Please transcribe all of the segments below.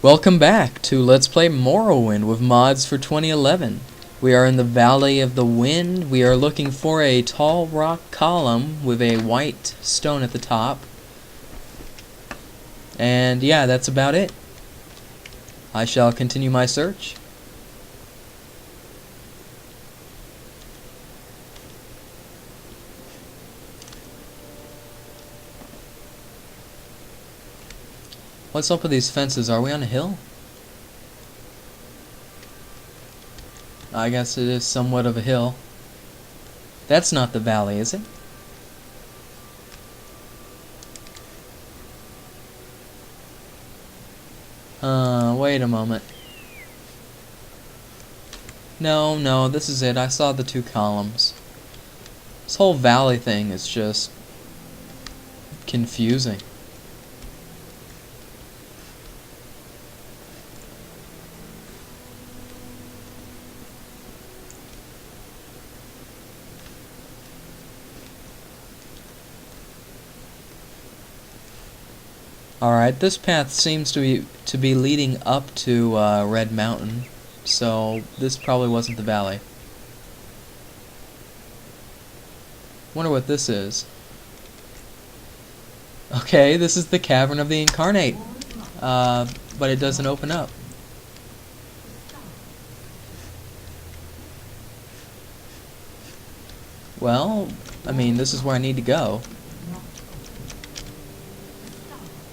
Welcome back to Let's Play Morrowind with mods for 2011. We are in the Valley of the Wind. We are looking for a tall rock column with a white stone at the top. And yeah, that's about it. I shall continue my search. What's up with these fences? Are we on a hill? I guess it is somewhat of a hill. That's not the valley, is it? Wait a moment. No, this is it. I saw the two columns. This whole valley thing is just confusing. Alright, this path seems to be leading up to Red Mountain, so this probably wasn't the valley. Wonder what this is. Okay, this is the Cavern of the Incarnate, but it doesn't open up. Well, I mean, this is where I need to go.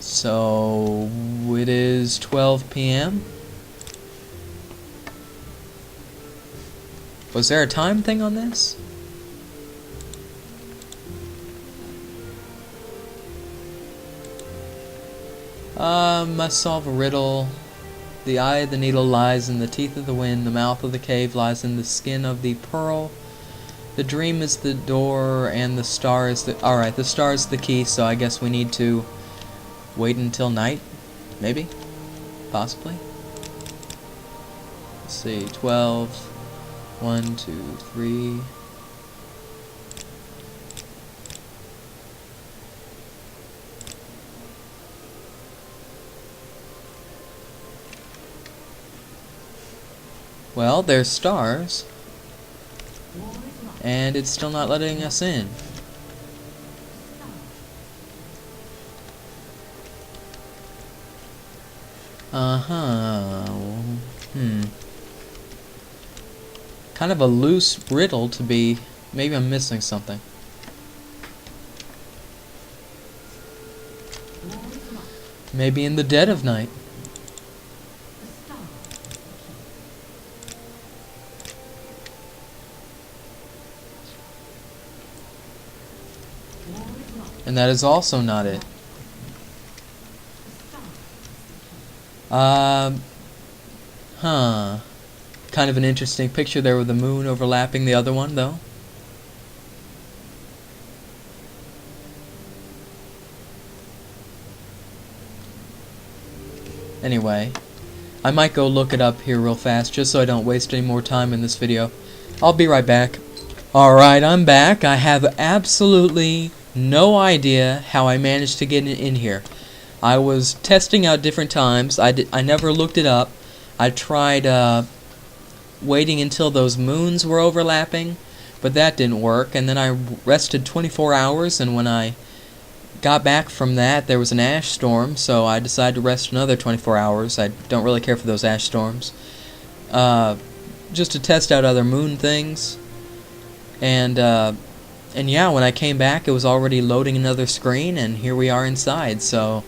So it is 12 p.m. Was there a time thing on this? Must solve a riddle. The eye of the needle lies in the teeth of the wind. The mouth of the cave lies in the skin of the pearl. The dream is the door, and the star is the... Alright, the star is the key, so I guess we need to wait until night? Maybe? Possibly? Let's see, 12... 1, 2, 3... Well, there's stars. And it's still not letting us in. Kind of a loose riddle to be... Maybe I'm missing something. Maybe in the dead of night. And that is also not it. Kind of an interesting picture there with the moon overlapping the other one, though. Anyway, I might go look it up here real fast, just so I don't waste any more time in this video. I'll be right back. Alright, I'm back. I have absolutely no idea how I managed to get in here. I was testing out different times. I never looked it up. I tried waiting until those moons were overlapping, but that didn't work. And then I rested 24 hours, and when I got back from that, there was an ash storm, so I decided to rest another 24 hours. I don't really care for those ash storms. Just to test out other moon things. And yeah, when I came back, it was already loading another screen, and here we are inside, so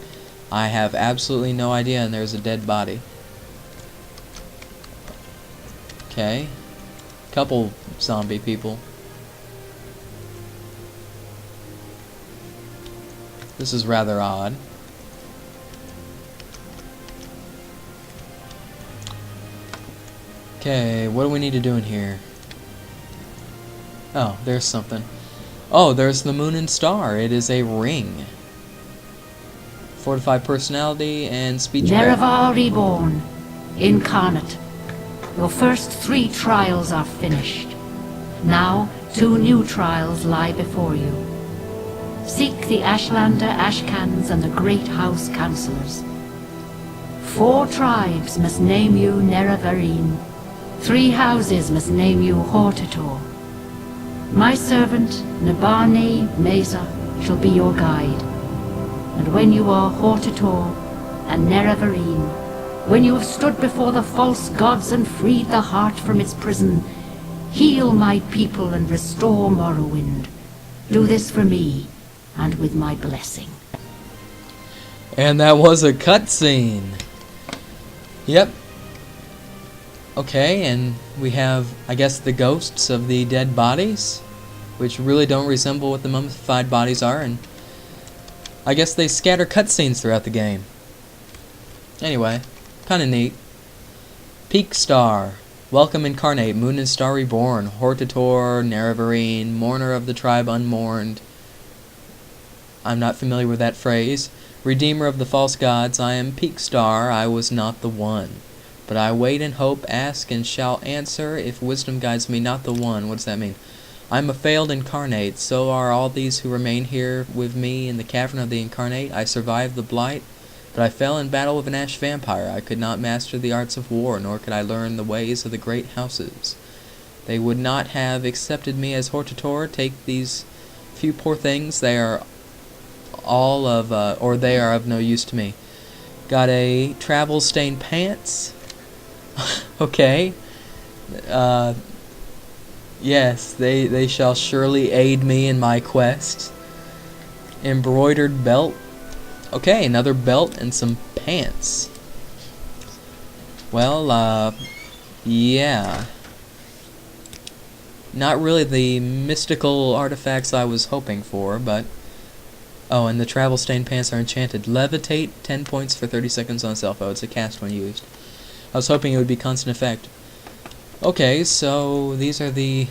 I have absolutely no idea, and there's a dead body. Okay. Couple zombie people. This is rather odd. Okay, what do we need to do in here? Oh, there's something. Oh, there's the moon and star. It is a ring. Fortified personality and speech. Nerevar reborn, incarnate. Your first 3 trials are finished. Now 2 new trials lie before you. Seek the Ashlander Ashcans and the Great House Councillors. 4 tribes must name you Nerevarine. 3 houses must name you Hortator. My servant, Nabane Mesa, shall be your guide. And when you are Hortator and Nerevarine, when you have stood before the false gods and freed the heart from its prison, heal my people and restore Morrowind. Do this for me, and with my blessing. And that was a cutscene. Yep. Okay, and we have, I guess, the ghosts of the dead bodies, which really don't resemble what the mummified bodies are, and I guess they scatter cutscenes throughout the game. Anyway, kinda neat. Peak Star. Welcome Incarnate, Moon and Star Reborn, Hortator, Nerevarine, Mourner of the Tribe Unmourned. I'm not familiar with that phrase. Redeemer of the false gods, I am Peak Star, I was not the one. But I wait and hope, ask, and shall answer, if wisdom guides me, not the one. What does that mean? I am a failed incarnate, so are all these who remain here with me in the cavern of the incarnate. I survived the blight, but I fell in battle with an ash vampire. I could not master the arts of war, nor could I learn the ways of the great houses. They would not have accepted me as Hortator. Take these few poor things, they are all of, or they are of no use to me. Got a travel-stained pants. Okay. Yes, they shall surely aid me in my quest. Embroidered belt. Okay, another belt and some pants. Well, yeah. Not really the mystical artifacts I was hoping for, but... Oh, and the travel stained pants are enchanted. Levitate, 10 points for 30 seconds on self. Oh, it's a cast when used. I was hoping it would be constant effect. Okay, so these are the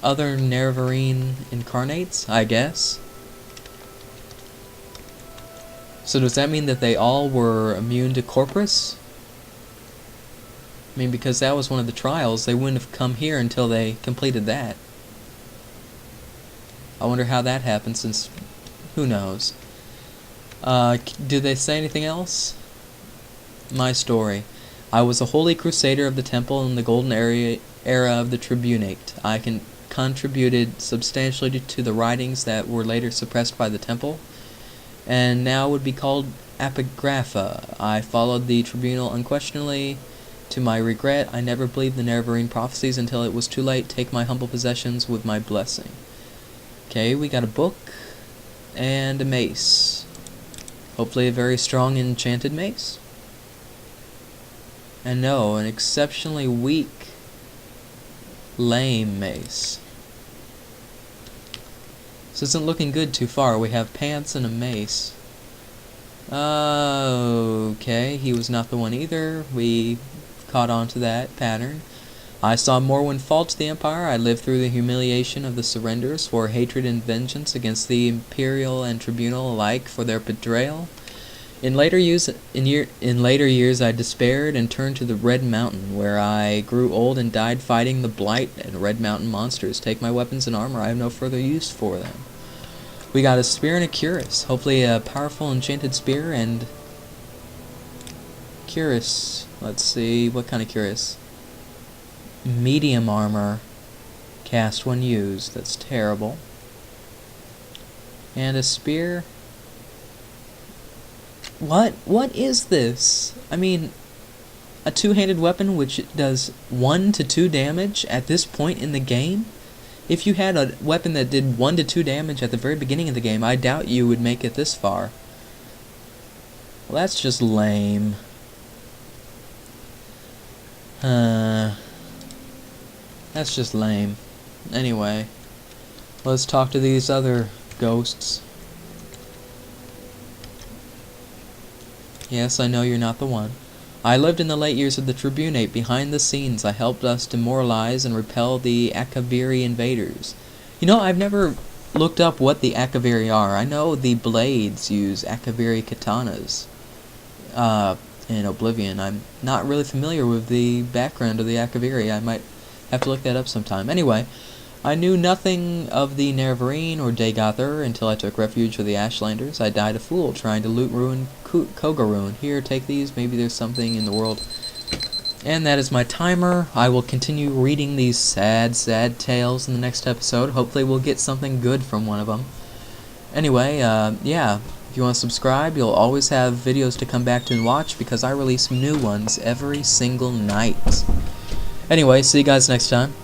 other Nerevarine incarnates, I guess. So does that mean that they all were immune to Corpus? I mean, because that was one of the trials, they wouldn't have come here until they completed that. I wonder how that happened, since... who knows? Do they say anything else? My story. I was a holy crusader of the temple in the golden era of the tribunate. I contributed substantially to the writings that were later suppressed by the temple, and now would be called epigrapha. I followed the tribunal unquestionably. To my regret, I never believed the Nerevarine prophecies until it was too late. Take my humble possessions with my blessing. Okay, we got a book and a mace. Hopefully a very strong enchanted mace. And no, an exceptionally weak, lame mace. This isn't looking good too far. We have pants and a mace. Okay, he was not the one either. We caught on to that pattern. I saw Morrowind fall to the Empire. I lived through the humiliation of the surrenders, swore hatred and vengeance against the Imperial and Tribunal alike for their betrayal. In later years, I despaired and turned to the Red Mountain, where I grew old and died fighting the Blight and Red Mountain monsters. Take my weapons and armor. I have no further use for them. We got a spear and a cuirass. Hopefully a powerful enchanted spear and... cuirass. Let's see, what kind of cuirass? Medium armor. Cast when used. That's terrible. And a spear... What is this? I mean, a two-handed weapon which does 1 to 2 damage at this point in the game? If you had a weapon that did 1 to 2 damage at the very beginning of the game, I doubt you would make it this far. Well, that's just lame. That's just lame. Anyway, let's talk to these other ghosts. Yes, I know you're not the one. I lived in the late years of the Tribunate. Behind the scenes, I helped us demoralize and repel the Akaviri invaders. You know, I've never looked up what the Akaviri are. I know the Blades use Akaviri katanas in Oblivion. I'm not really familiar with the background of the Akaviri. I might have to look that up sometime. Anyway, I knew nothing of the Nerevarine or Dagothur until I took refuge with the Ashlanders. I died a fool trying to loot ruin Kogarun. Here, take these. Maybe there's something in the world. And that is my timer. I will continue reading these sad, sad tales in the next episode. Hopefully we'll get something good from one of them. Anyway, yeah. If you want to subscribe, you'll always have videos to come back to and watch because I release new ones every single night. Anyway, see you guys next time.